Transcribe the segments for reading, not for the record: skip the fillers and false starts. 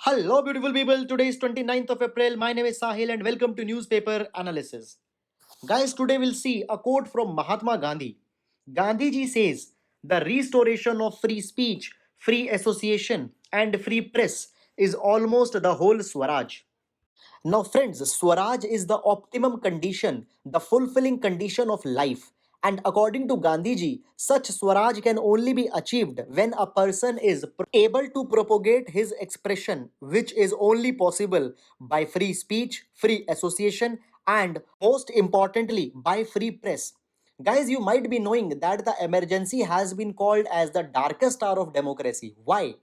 Hello, beautiful people. Today is 29th of April. My name is Sahil, and welcome to Newspaper Analysis. Guys, today we'll see a quote from Mahatma Gandhi. Gandhiji says, the restoration of free speech, free association, and free press is almost the whole Swaraj. Now, friends, Swaraj is the optimum condition, the fulfilling condition of life. And according to Gandhiji, such Swaraj can only be achieved when a person is able to propagate his expression, which is only possible by free speech, free association, and most importantly, by free press. Guys, you might be knowing that the emergency has been called as the darkest hour of democracy. Why?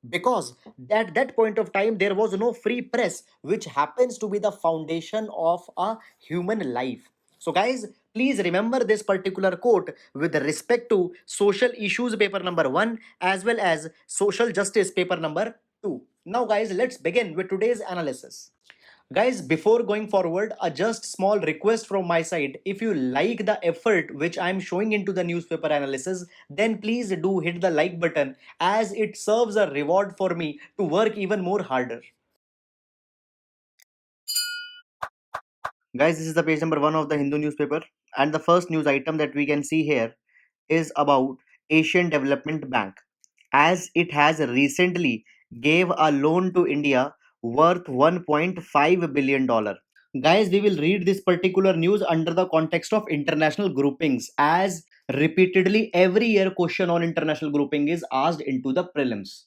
Because at that point of time there was no free press, which happens to be the foundation of a human life. So guys, please remember this particular quote with respect to social issues paper number 1 as well as social justice paper number 2. Now guys, let's begin with today's analysis. Guys, before going forward, a just small request from my side. If you like the effort which I am showing into the newspaper analysis, then please do hit the like button, as it serves a reward for me to work even more harder. Guys, this is the page number 1 of the Hindu newspaper, and the first news item that we can see here is about Asian Development Bank, as it has recently gave a loan to India worth $1.5 billion. Guys, we will read this particular news under the context of international groupings, as repeatedly every year question on international grouping is asked into the prelims.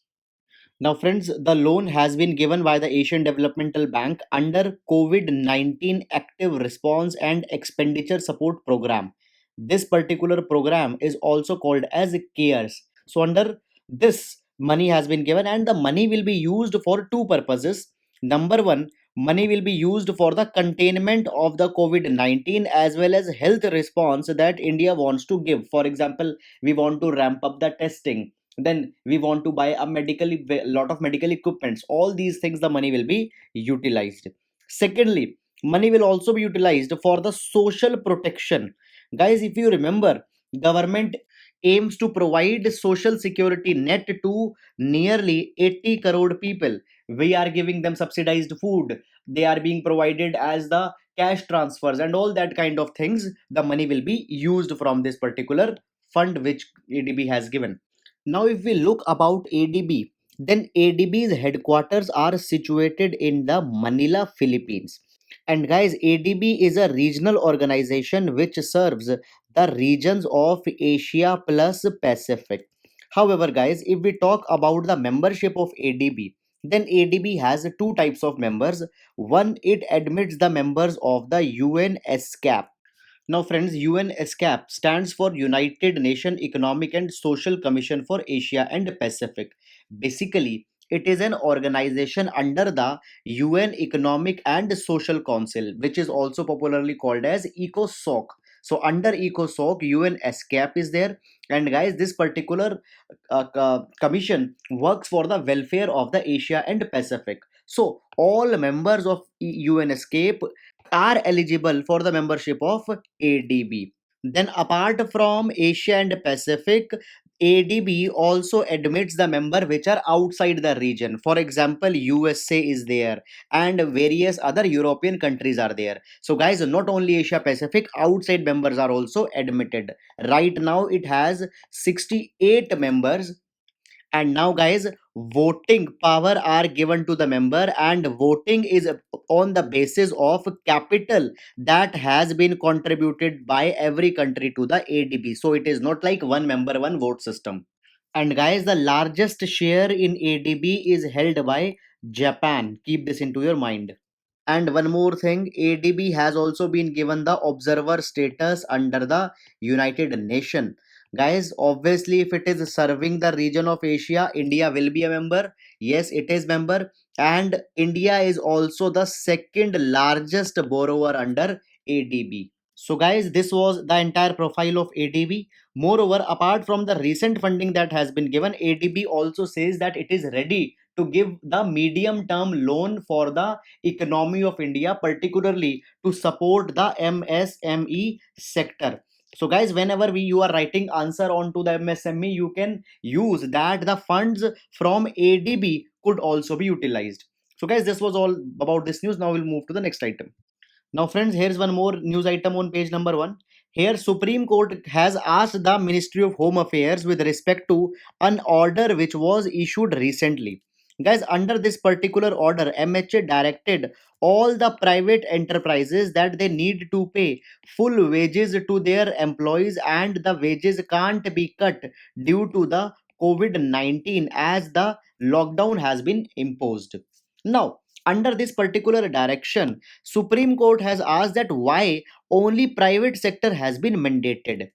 Now, friends, the loan has been given by the Asian Developmental Bank under COVID-19 Active Response and Expenditure Support Program. This particular program is also called as CARES. So, under this, money has been given, and the money will be used for two purposes. Number one, money will be used for the containment of the COVID-19 as well as health response that India wants to give. For example, we want to ramp up the testing, then we want to buy a lot of medical equipments. All these things, the money will be utilized. Secondly, money will also be utilized for the social protection. Guys, if you remember, government aims to provide social security net to nearly 80 crore people. We are giving them subsidized food, they are being provided as the cash transfers and all that kind of things. The money will be used from this particular fund which ADB has given. Now, if we look about ADB, then ADB's headquarters are situated in the Manila, Philippines. And guys, ADB is a regional organization which serves the regions of Asia plus Pacific. However, guys, if we talk about the membership of ADB, then ADB has two types of members. One, it admits the members of the UN SCAP. Now, friends, UNESCAP stands for United Nation Economic and Social Commission for Asia and Pacific. Basically, it is an organization under the UN Economic and Social Council, which is also popularly called as ECOSOC. So, under ECOSOC, UNESCAP is there, and guys, this particular commission works for the welfare of the Asia and Pacific. So, all members of UNESCAP are eligible for the membership of ADB. Then, apart from Asia and Pacific, ADB also admits the member which are outside the region. For example, USA is there, and various other European countries are there. So, guys, not only Asia Pacific, outside members are also admitted. Right now, it has 68 members, and now guys, voting power are given to the member, and voting is on the basis of capital that has been contributed by every country to the ADB. So it is not like one member one vote system. And guys, the largest share in ADB is held by Japan. Keep this into your mind. And one more thing, ADB has also been given the observer status under the United Nations. Guys, obviously, if it is serving the region of Asia, India will be a member. Yes, it is member. And India is also the second largest borrower under ADB. So guys, this was the entire profile of ADB. Moreover, apart from the recent funding that has been given, ADB also says that it is ready to give the medium term loan for the economy of India, particularly to support the MSME sector. So guys, whenever you are writing answer on to the MSME, you can use that the funds from ADB could also be utilized. So guys, this was all about this news. Now we'll move to the next item. Now, friends, here's one more news item on page number one. Here, Supreme Court has asked the Ministry of Home Affairs with respect to an order which was issued recently. Guys, under this particular order, MHA directed all the private enterprises that they need to pay full wages to their employees, and the wages can't be cut due to the COVID 19 as the lockdown has been imposed. Now, under this particular direction, Supreme Court has asked that why only private sector has been mandated.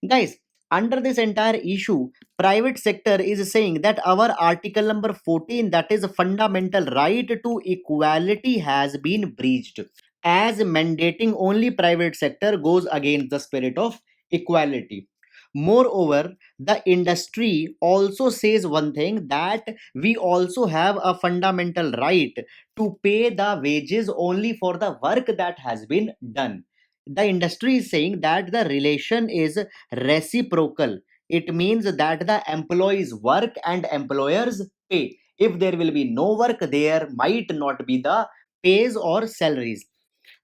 Guys, under this entire issue, private sector is saying that our article number 14, that is fundamental right to equality, has been breached, as mandating only private sector goes against the spirit of equality. Moreover, the industry also says one thing, that we also have a fundamental right to pay the wages only for the work that has been done. The industry is saying that the relation is reciprocal. It means that the employees work and employers pay. If there will be no work, there might not be the pays or salaries.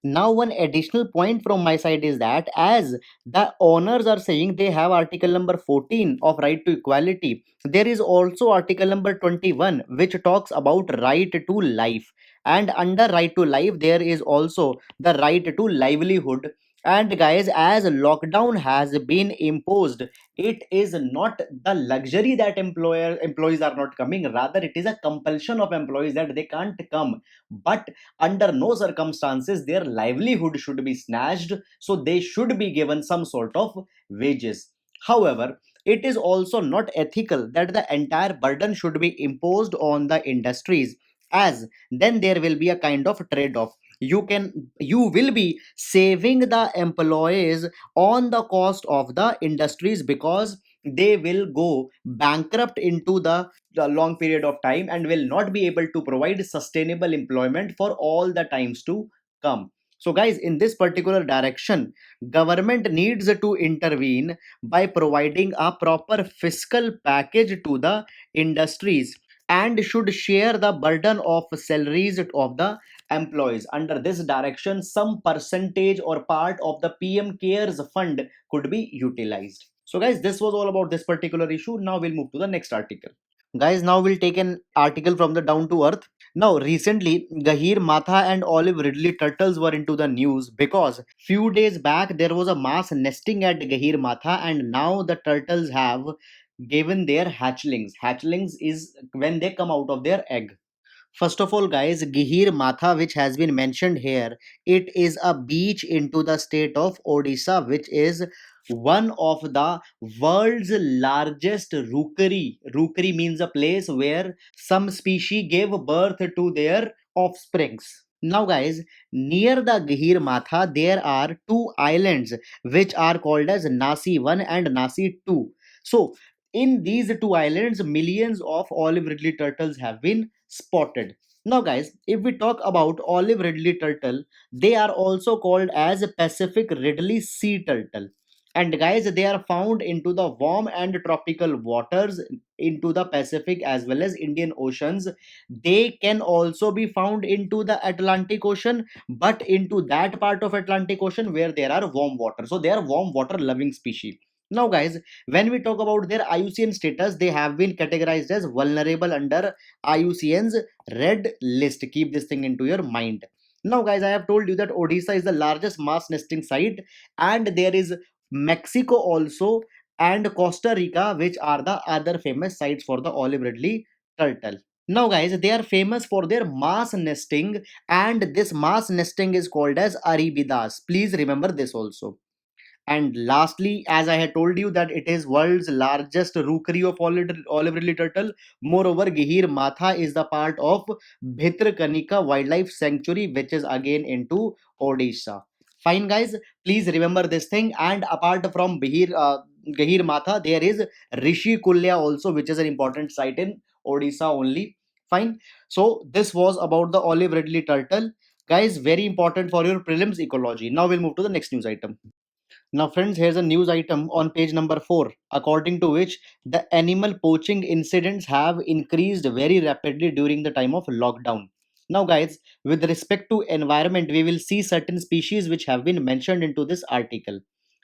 Now, one additional point from my side is that as the owners are saying they have article number 14 of right to equality, there is also article number 21 which talks about right to life. And under right to life, there is also the right to livelihood. And guys, as lockdown has been imposed, it is not the luxury that employees are not coming. Rather, it is a compulsion of employees that they can't come. But under no circumstances their livelihood should be snatched, so they should be given some sort of wages. However, it is also not ethical that the entire burden should be imposed on the industries, as then there will be a kind of trade off. You will be saving the employees on the cost of the industries, because they will go bankrupt into the long period of time and will not be able to provide sustainable employment for all the times to come. So guys, in this particular direction, government needs to intervene by providing a proper fiscal package to the industries, and should share the burden of salaries of the employees. Under this direction, some percentage or part of the PM cares fund could be utilized. So guys, this was all about this particular issue. Now we'll move to the next article. Guys, now we'll take an article from the Down to Earth. Now, recently, Gahirmatha and olive ridley turtles were into the news because few days back there was a mass nesting at Gahirmatha, and now the turtles have given their hatchlings. Hatchlings is when they come out of their egg. First of all, guys, Gahirmatha, which has been mentioned here, it is a beach into the state of Odisha, which is one of the world's largest rookery. Rookery means a place where some species gave birth to their offsprings. Now, guys, near the Gahirmatha, there are two islands which are called as Nasi 1 and Nasi 2. So, in these two islands, millions of olive ridley turtles have been spotted. Now, guys, if we talk about olive ridley turtle, they are also called as Pacific ridley sea turtle. And guys, they are found into the warm and tropical waters into the Pacific as well as Indian Oceans. They can also be found into the Atlantic Ocean, but into that part of Atlantic Ocean where there are warm water. So they are warm water loving species. Now, guys, when we talk about their IUCN status, they have been categorized as vulnerable under IUCN's red list. Keep this thing into your mind. Now, guys, I have told you that Odisha is the largest mass nesting site, and there is Mexico also, and Costa Rica, which are the other famous sites for the olive ridley turtle. Now, guys, they are famous for their mass nesting, and this mass nesting is called as Arabidas. Please remember this also. And lastly, as I had told you that it is world's largest rookery of olive ridley turtle. Moreover, Gihir Matha is the part of Bhitrkanika Wildlife Sanctuary, which is again into Odisha. Fine, guys. Please remember this thing. And apart from Gahir Matha, there is Rishi Kulya also, which is an important site in Odisha only. Fine. So this was about the olive ridley turtle. Guys, very important for your prelims ecology. Now we'll move to the next news item. Now, friends, here's a news item on page number 4, according to which the animal poaching incidents have increased very rapidly during the time of lockdown. Now, guys, with respect to environment, we will see certain species which have been mentioned into this article.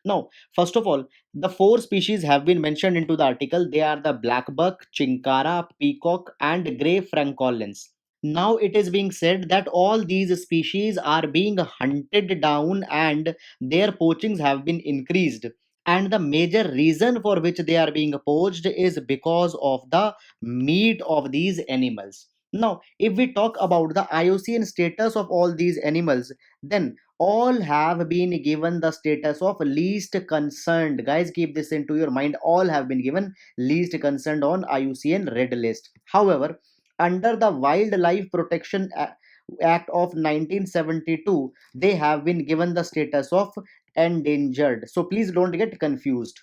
Now, first of all, the four species have been mentioned into the article. They are the black buck, chinkara, peacock, and grey francolins. Now it is being said that all these species are being hunted down and their poachings have been increased, and the major reason for which they are being poached is because of the meat of these animals. Now if we talk about the IUCN status of all these animals, then all have been given the status of least concerned. Guys, keep this into your mind, all have been given least concerned on IUCN red list. However, under the Wildlife Protection Act of 1972, they have been given the status of endangered. So please don't get confused.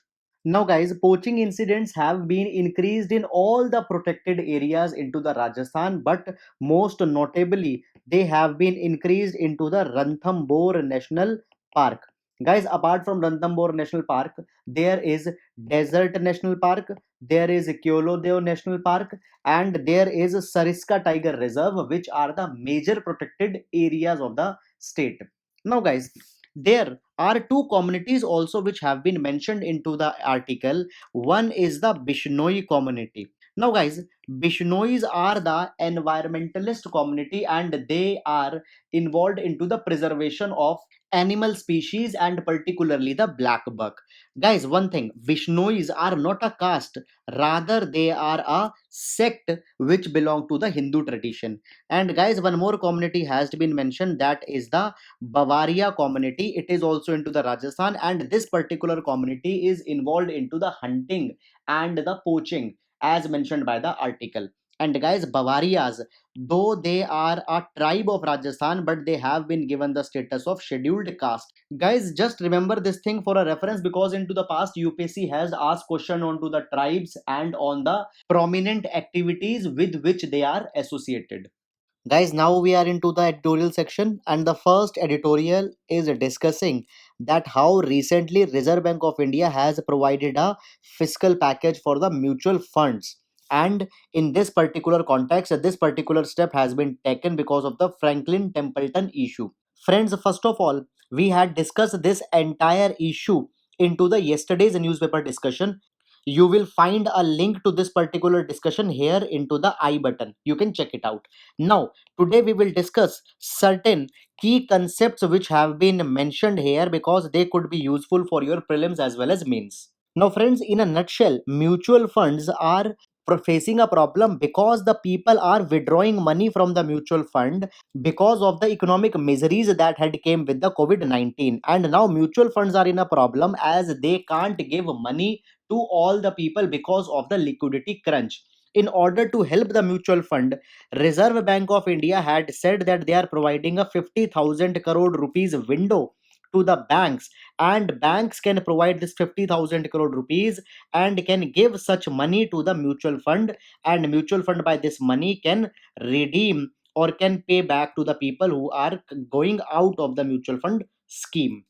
Now, guys, poaching incidents have been increased in all the protected areas into the Rajasthan, but most notably, they have been increased into the Ranthambore National Park. Guys, apart from Ranthambore National Park, there is Desert National Park, there is Kyolodeo National Park, and there is Sariska Tiger Reserve, which are the major protected areas of the state. Now, guys, there are two communities also which have been mentioned into the article. One is the Bishnoi community. Now, guys, Bishnois are the environmentalist community and they are involved into the preservation of animal species and particularly the black buck. Guys, one thing, Bishnois are not a caste, rather they are a sect which belong to the Hindu tradition. And guys, one more community has been mentioned, that is the Bavaria community. It is also into the Rajasthan, and this particular community is involved into the hunting and the poaching as mentioned by the article. And guys, Bavarias, though they are a tribe of Rajasthan, but they have been given the status of scheduled caste. Guys, just remember this thing for a reference, because into the past UPSC has asked question onto the tribes and on the prominent activities with which they are associated. Guys, now we are into the editorial section, and the first editorial is discussing that how recently Reserve Bank of India has provided a fiscal package for the mutual funds. And in this particular context, this particular step has been taken because of the Franklin Templeton issue. Friends, first of all, we had discussed this entire issue into the yesterday's newspaper discussion. You will find a link to this particular discussion here into the I button. You can check it out. Now, today we will discuss certain key concepts which have been mentioned here because they could be useful for your prelims as well as mains. Now, friends, in a nutshell, mutual funds are facing a problem because the people are withdrawing money from the mutual fund because of the economic miseries that had came with the COVID-19, and now mutual funds are in a problem as they can't give money to all the people because of the liquidity crunch. In order to help the mutual fund, Reserve Bank of India had said that they are providing a 50,000 crore rupees window to the banks, and banks can provide this 50,000 crore rupees and can give such money to the mutual fund, and mutual fund by this money can redeem or can pay back to the people who are going out of the mutual fund scheme.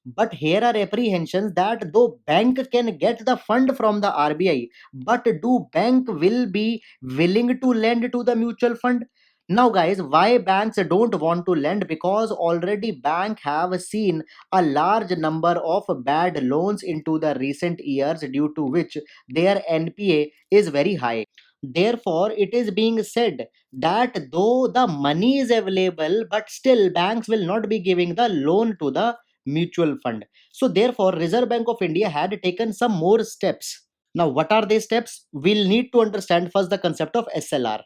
But here are apprehensions that though bank can get the fund from the RBI, but do bank will be willing to lend to the mutual fund? Now, guys, why banks don't want to lend? Because already bank have seen a large number of bad loans into the recent years, due to which their NPA is very high. Therefore, it is being said that though the money is available, but still banks will not be giving the loan to the mutual fund. So therefore, Reserve Bank of India had taken some more steps. Now, what are these steps? We'll need to understand first the concept of SLR.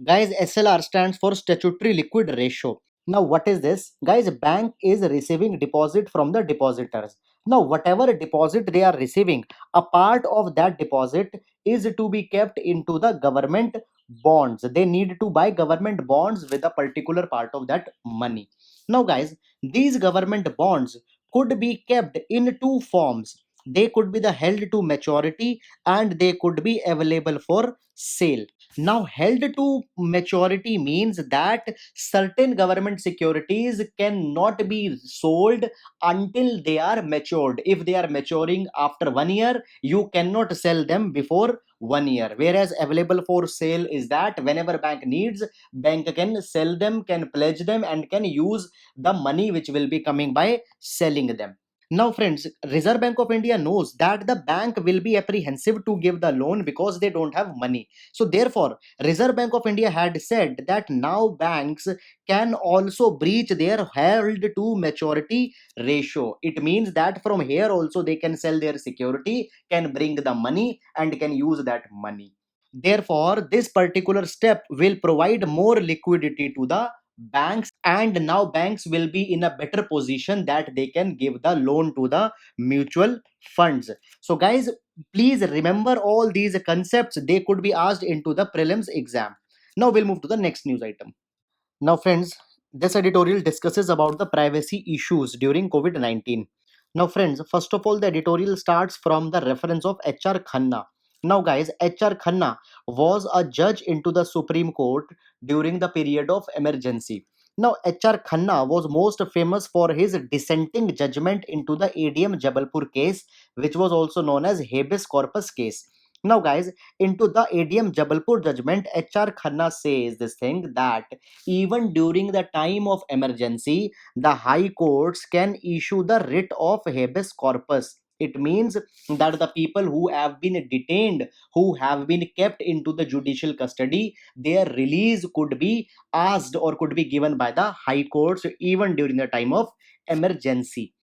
Guys, SLR stands for statutory liquid ratio. Now, what is this? Guys, bank is receiving deposit from the depositors. Now, whatever deposit they are receiving, a part of that deposit is to be kept into the government bonds. They need to buy government bonds with a particular part of that money. Now, guys, these government bonds could be kept in two forms. They could be the held to maturity and they could be available for sale. Now, held to maturity means that certain government securities cannot be sold until they are matured. If they are maturing after 1 year, you cannot sell them before 1 year. Whereas available for sale is that whenever bank needs, bank can sell them, can pledge them, and can use the money which will be coming by selling them. Now, friends, Reserve Bank of India knows that the bank will be apprehensive to give the loan because they don't have money. So, therefore, Reserve Bank of India had said that now banks can also breach their held to maturity ratio. It means that from here also they can sell their security, can bring the money, and can use that money. Therefore, this particular step will provide more liquidity to the banks, and now banks will be in a better position that they can give the loan to the mutual funds. So, guys, please remember all these concepts. They could be asked into the prelims exam. Now, we'll move to the next news item. Now, friends, this editorial discusses about the privacy issues during COVID-19. Now, friends, first of all, the editorial starts from the reference of H.R. Khanna. Now, guys, H.R. Khanna was a judge into the Supreme Court during the period of emergency. Now, H.R. Khanna was most famous for his dissenting judgment into the ADM Jabalpur case, which was also known as habeas corpus case. Now, guys, into the ADM Jabalpur judgment, H.R. Khanna says this thing that even during the time of emergency, the high courts can issue the writ of habeas corpus. It means that the people who have been detained, who have been kept into the judicial custody, their release could be asked or could be given by the high courts even during the time of emergency.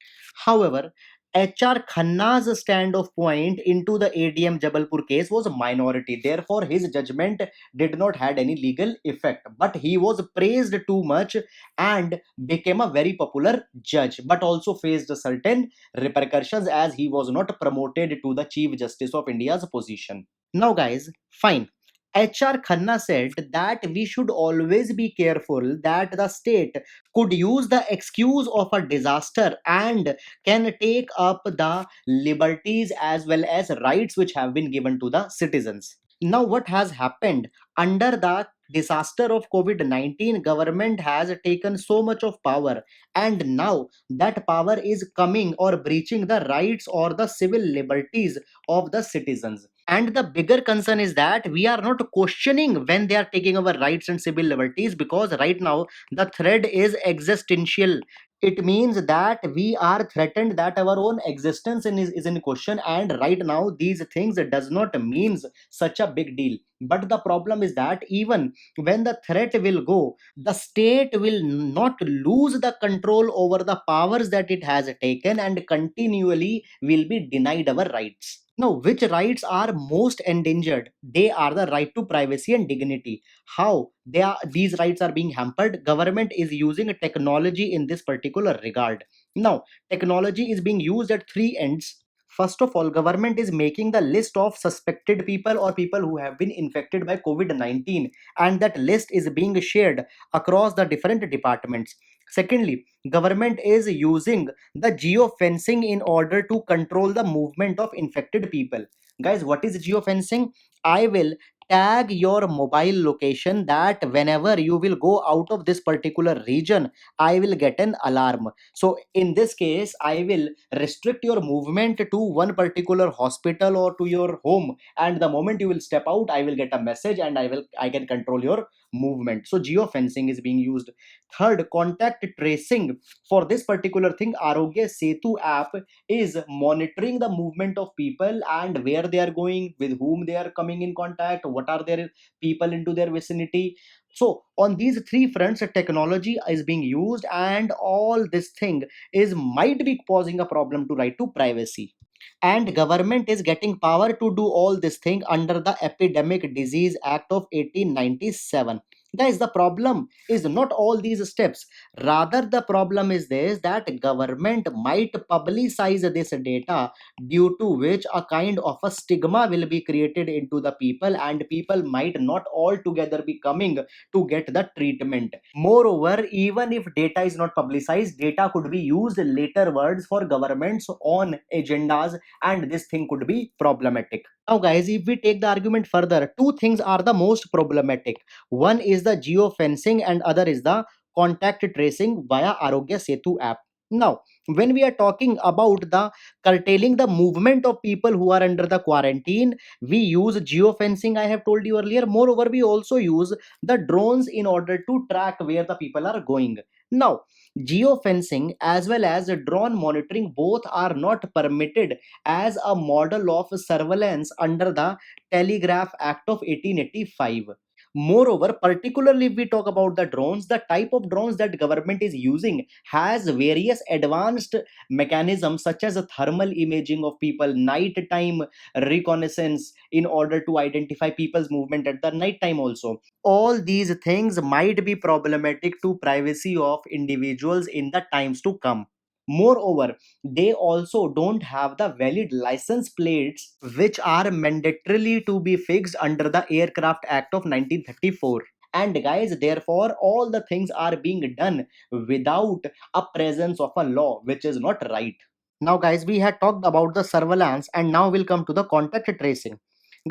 However, H.R. Khanna's stand of point into the ADM Jabalpur case was a minority. Therefore, his judgment did not had any legal effect. But he was praised too much and became a very popular judge, but also faced certain repercussions as he was not promoted to the Chief Justice of India's position. Now, guys, fine. HR Khanna said that we should always be careful that the state could use the excuse of a disaster and can take up the liberties as well as rights which have been given to the citizens. Now, what has happened under the disaster of COVID-19, government has taken so much of power, and now that power is coming or breaching the rights or the civil liberties of the citizens. And the bigger concern is that we are not questioning when they are taking our rights and civil liberties, because right now the threat is existential. It means that we are threatened, that our own existence is in question, and right now these things does not means such a big deal. But the problem is that even when the threat will go, the state will not lose the control over the powers that it has taken and continually will be denied our rights. Now, which rights are most endangered? They are the right to privacy and dignity. How these rights are being hampered? Government is using technology in this particular regard. Now, technology is being used at three ends. First of all, government is making the list of suspected people or people who have been infected by COVID-19, and that list is being shared across the different departments. Secondly, government is using the geofencing in order to control the movement of infected people. Guys, what is geofencing? I will tag your mobile location that whenever you will go out of this particular region, I will get an alarm. So in this case, I will restrict your movement to one particular hospital or to your home, and the moment you will step out, I will get a message and I can control your movement. So geofencing is being used. Third, contact tracing. For this particular thing, Arogya Setu app is monitoring the movement of people and where they are going, with whom they are coming in contact, what are their people into their vicinity. So on these three fronts, technology is being used, and all this thing is might be causing a problem to right to privacy. And government is getting power to do all this thing under the Epidemic Disease Act of 1897. Guys, the problem is not all these steps. Rather, the problem is this, that government might publicize this data, due to which a kind of a stigma will be created into the people, and people might not altogether be coming to get the treatment. Moreover, even if data is not publicized, data could be used later words for governments on agendas, and this thing could be problematic. Now, guys, if we take the argument further, two things are the most problematic. One is the geofencing, and other is the contact tracing via Arogya Setu app. Now, when we are talking about the curtailing the movement of people who are under the quarantine, we use geofencing. I have told you earlier. Moreover, we also use the drones in order to track where the people are going. Now, geofencing as well as drone monitoring both are not permitted as a model of surveillance under the Telegraph Act of 1885. Moreover, particularly if we talk about the drones, the type of drones that government is using has various advanced mechanisms such as a thermal imaging of people, nighttime reconnaissance in order to identify people's movement at the night time also. All these things might be problematic to privacy of individuals in the times to come. Moreover, they also don't have the valid license plates which are mandatorily to be fixed under the Aircraft Act of 1934. And guys, therefore, all the things are being done without a presence of a law, which is not right. Now, guys, we had talked about the surveillance, and now we'll come to the contact tracing.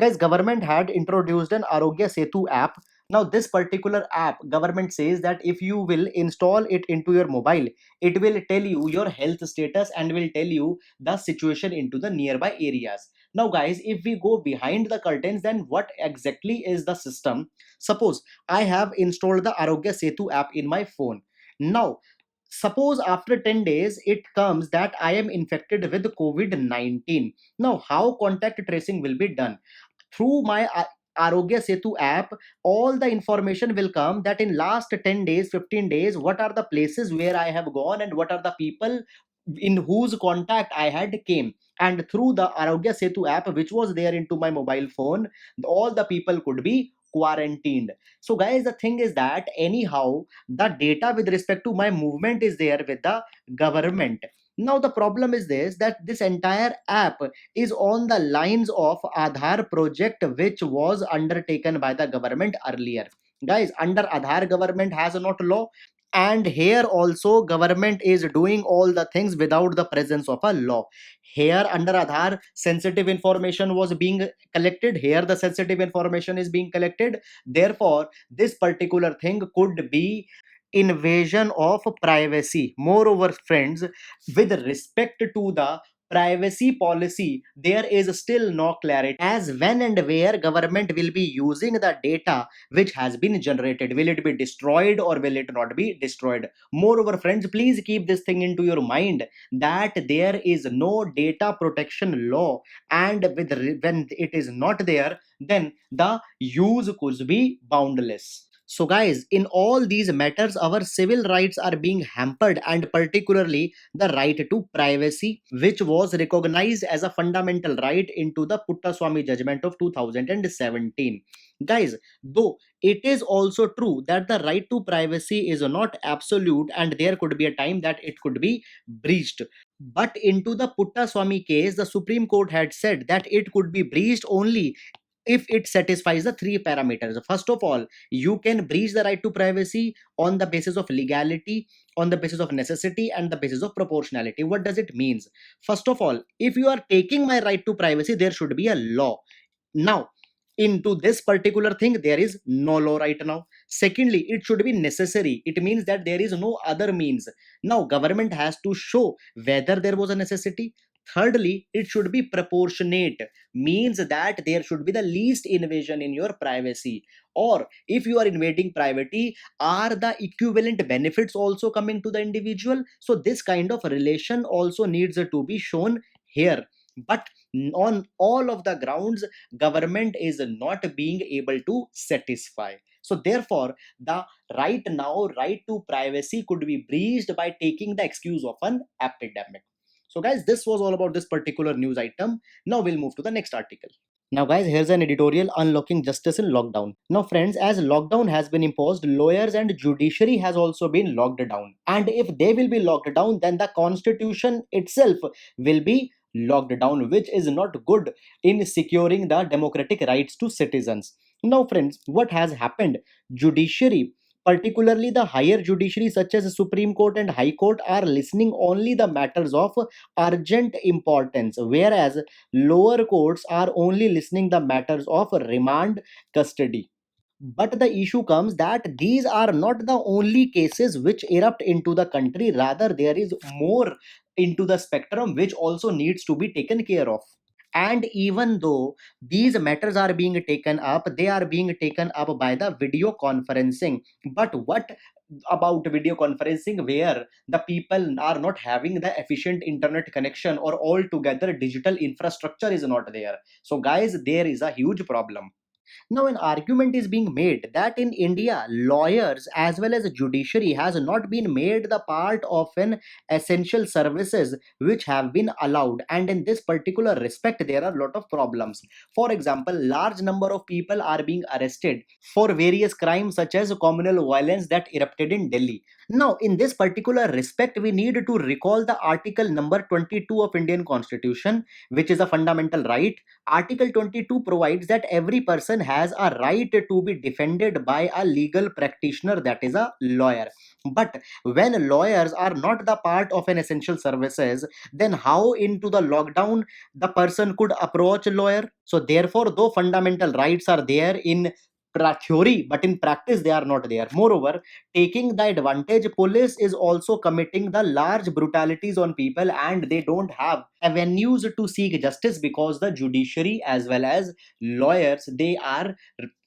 Guys, government had introduced an Arogya Setu app. Now, this particular app, government says that if you will install it into your mobile, it will tell you your health status and will tell you the situation into the nearby areas. Now, guys, if we go behind the curtains, then what exactly is the system? Suppose I have installed the Arogya Setu app in my phone. Now, suppose after 10 days it comes that I am infected with COVID-19. Now, how contact tracing will be done? Through my Arogya Setu app, all the information will come that in last 10 days, 15 days, what are the places where I have gone and what are the people in whose contact I had came. And through the Arogya Setu app, which was there into my mobile phone, all the people could be quarantined. So, guys, the thing is that anyhow, the data with respect to my movement is there with the government. Now, the problem is this, that this entire app is on the lines of Aadhaar project, which was undertaken by the government earlier. Guys, under Aadhaar, government has not law, and here also government is doing all the things without the presence of a law. Here under Aadhaar, sensitive information was being collected. Here the sensitive information is being collected. Therefore, this particular thing could be invasion of privacy. Moreover, friends, with respect to the privacy policy, there is still no clarity as when and where government will be using the data which has been generated. Will it be destroyed or will it not be destroyed? Moreover, friends, please keep this thing into your mind that there is no data protection law, and when it is not there, then the use could be boundless. So, guys, in all these matters, our civil rights are being hampered, and particularly the right to privacy, which was recognized as a fundamental right into the Puttaswamy judgment of 2017. Guys, though it is also true that the right to privacy is not absolute and there could be a time that it could be breached. But into the Puttaswamy case, the Supreme Court had said that it could be breached only if it satisfies the three parameters. First of all, you can breach the right to privacy on the basis of legality, on the basis of necessity, and the basis of proportionality. What does it means? First of all, if you are taking my right to privacy, there should be a law. Now, into this particular thing, there is no law right now. Secondly, it should be necessary. It means that there is no other means. Now, government has to show whether there was a necessity. Thirdly, it should be proportionate, means that there should be the least invasion in your privacy. Or if you are invading privacy, are the equivalent benefits also coming to the individual? So this kind of relation also needs to be shown here. But on all of the grounds, government is not being able to satisfy. So therefore, the right to privacy could be breached by taking the excuse of an epidemic. So, guys, this was all about this particular news item. Now we'll move to the next article. Now, guys, here's an editorial: Unlocking Justice in Lockdown. Now, friends, as lockdown has been imposed, lawyers and judiciary has also been locked down. And if they will be locked down, then the constitution itself will be locked down, which is not good in securing the democratic rights to citizens. Now, friends, what has happened? Judiciary Particularly the higher judiciary such as Supreme Court and High Court are listening only the matters of urgent importance, whereas lower courts are only listening the matters of remand, custody. But the issue comes that these are not the only cases which erupt into the country, rather there is more into the spectrum which also needs to be taken care of. And even though these matters are being taken up, they are being taken up by the video conferencing. But what about video conferencing where the people are not having the efficient internet connection, or altogether digital infrastructure is not there? So guys, there is a huge problem. Now, an argument is being made that in India, lawyers as well as judiciary has not been made the part of an essential services which have been allowed, and in this particular respect, there are a lot of problems. For example, large number of people are being arrested for various crimes such as communal violence that erupted in Delhi. Now, in this particular respect, we need to recall the article number 22 of Indian Constitution, which is a fundamental right. Article 22 provides that every person has a right to be defended by a legal practitioner, that is a lawyer. But when lawyers are not the part of an essential services, then how into the lockdown the person could approach a lawyer? So therefore, though fundamental rights are there in theory, but in practice they are not there. Moreover, taking the advantage, police is also committing the large brutalities on people, and they don't have avenues to seek justice because the judiciary as well as lawyers, they are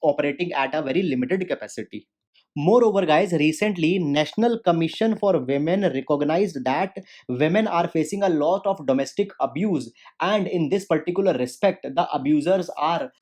operating at a very limited capacity. Moreover, guys, recently National Commission for Women recognized that women are facing a lot of domestic abuse, and in this particular respect the abusers are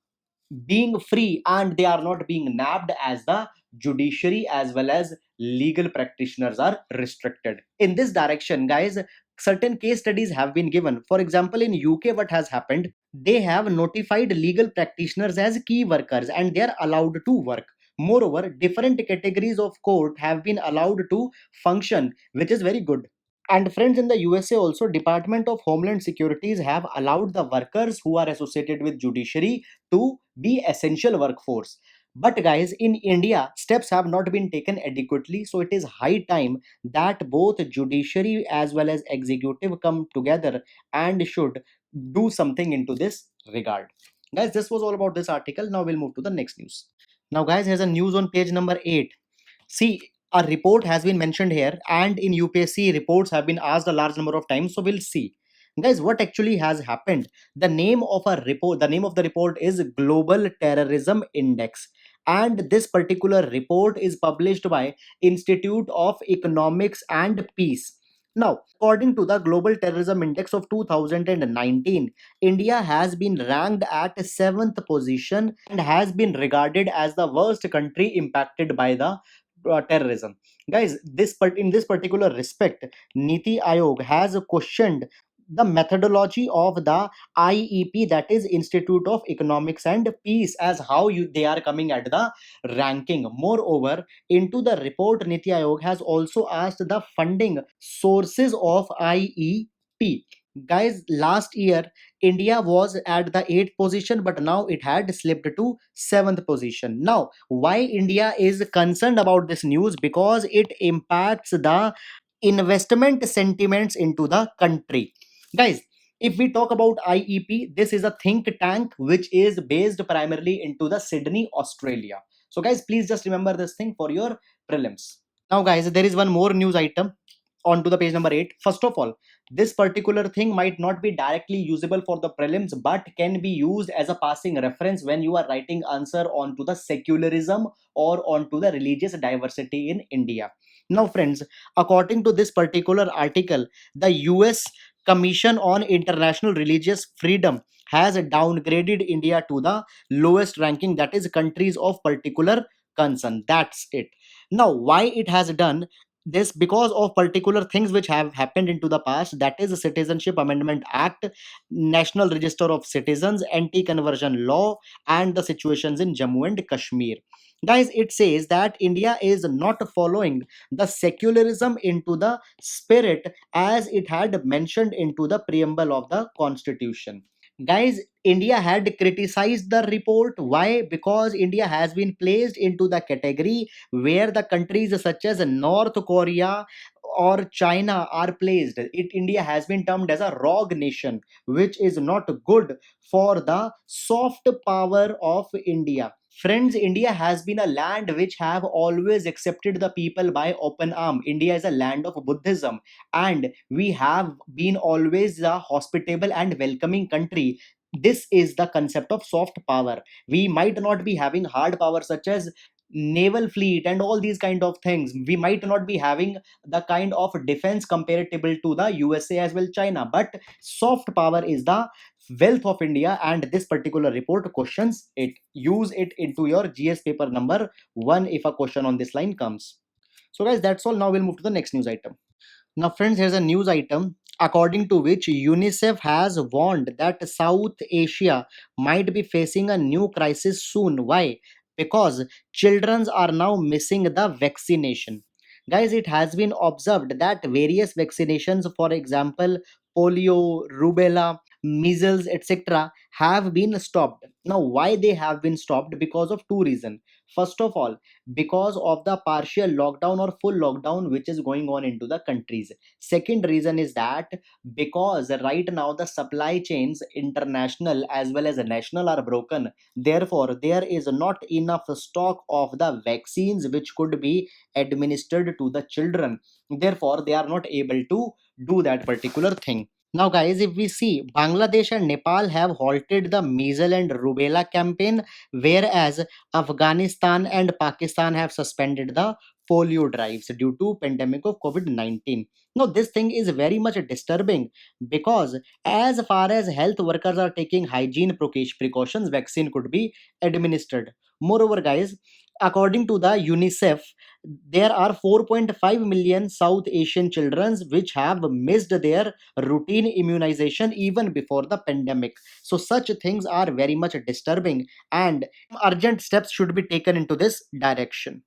being free and they are not being nabbed, as the judiciary as well as legal practitioners are restricted. In this direction, guys, certain case studies have been given. For example, in UK, what has happened, they have notified legal practitioners as key workers and they are allowed to work. Moreover, different categories of court have been allowed to function, which is very good. And friends, in the USA also, Department of Homeland Securities have allowed the workers who are associated with judiciary to be essential workforce. But guys, in India, steps have not been taken adequately. So it is high time that both judiciary as well as executive come together and should do something into this regard. Guys, this was all about this article. Now we'll move to the next news. Now, guys, here's a news on page number 8. See, a report has been mentioned here, and in UPSC, reports have been asked a large number of times. So we'll see. Guys, what actually has happened? The name of a report, the name of the report is Global Terrorism Index. And this particular report is published by Institute of Economics and Peace. Now, according to the Global Terrorism Index of 2019, India has been ranked at 7th position and has been regarded as the worst country impacted by the terrorism. Guys, in this particular respect, Niti Aayog has questioned the methodology of the IEP, that is Institute of Economics and Peace, as how they are coming at the ranking. Moreover, into the report, Niti Aayog has also asked the funding sources of IEP. Guys, last year India was at the 8th position, but now it had slipped to 7th position. Now, why India is concerned about this news? Because it impacts the investment sentiments into the country. Guys, if we talk about IEP, this is a think tank which is based primarily into the Sydney, Australia. So guys, please just remember this thing for your prelims. Now guys, there is one more news item onto the page number 8. First of all, this particular thing might not be directly usable for the prelims, but can be used as a passing reference when you are writing answer onto the secularism or onto the religious diversity in India. Now friends, according to this particular article, the US Commission on International Religious Freedom has downgraded India to the lowest ranking, that is countries of particular concern. That's it. Now, why it has done this? Because of particular things which have happened into the past, that is the Citizenship Amendment Act, National Register of Citizens, anti-conversion law, and the situations in Jammu and Kashmir. Guys, it says that India is not following the secularism into the spirit as it had mentioned into the preamble of the constitution. Guys, India had criticized the report. Why? Because India has been placed into the category where the countries such as North Korea or China are placed. India has been termed as a rogue nation, which is not good for the soft power of India. Friends, India has been a land which have always accepted the people by open arm. India is a land of Buddhism, and we have been always a hospitable and welcoming country. This is the concept of soft power. We might not be having hard power such as naval fleet and all these kind of things. We might not be having the kind of defense comparable to the USA as well China, but soft power is the wealth of India, and this particular report questions it. Use it into your GS paper number 1 if a question on this line comes. So guys, that's all. Now we'll move to the next news item. Now, friends, here's a news item according to which UNICEF has warned that South Asia might be facing a new crisis soon. Why? Because children are now missing the vaccination. Guys, it has been observed that various vaccinations, for example, polio, rubella, measles, etc., have been stopped. Now, why they have been stopped? Because of two reasons. First of all, because of the partial lockdown or full lockdown which is going on into the countries. Second reason is that because right now the supply chains international as well as national are broken, therefore there is not enough stock of the vaccines which could be administered to the children. Therefore they are not able to do that particular thing. Now, guys, if we see, Bangladesh and Nepal have halted the measles and rubella campaign, whereas Afghanistan and Pakistan have suspended the polio drives due to pandemic of COVID-19. Now, this thing is very much disturbing because as far as health workers are taking hygiene precautions, vaccine could be administered. Moreover, guys, according to the UNICEF, there are 4.5 million South Asian children which have missed their routine immunization even before the pandemic. So, such things are very much disturbing, and urgent steps should be taken into this direction.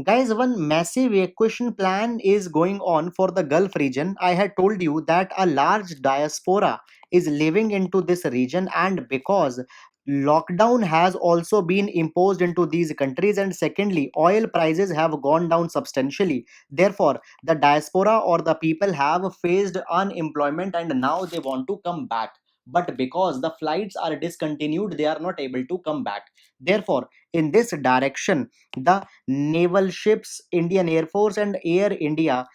Guys, one massive evacuation plan is going on for the Gulf region. I had told you that a large diaspora is living into this region, and because lockdown has also been imposed into these countries, and secondly, oil prices have gone down substantially. Therefore, the diaspora or the people have faced unemployment and now they want to come back. But because the flights are discontinued, they are not able to come back. Therefore, in this direction, the naval ships, Indian Air Force, and Air India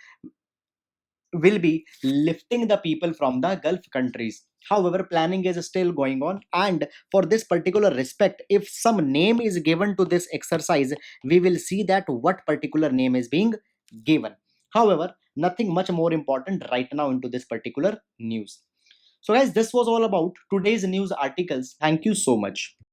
will be lifting the people from the Gulf countries. However, planning is still going on, and for this particular respect, if some name is given to this exercise, we will see that what particular name is being given. However, nothing much more important right now into this particular news. So, guys, this was all about today's news articles. Thank you so much.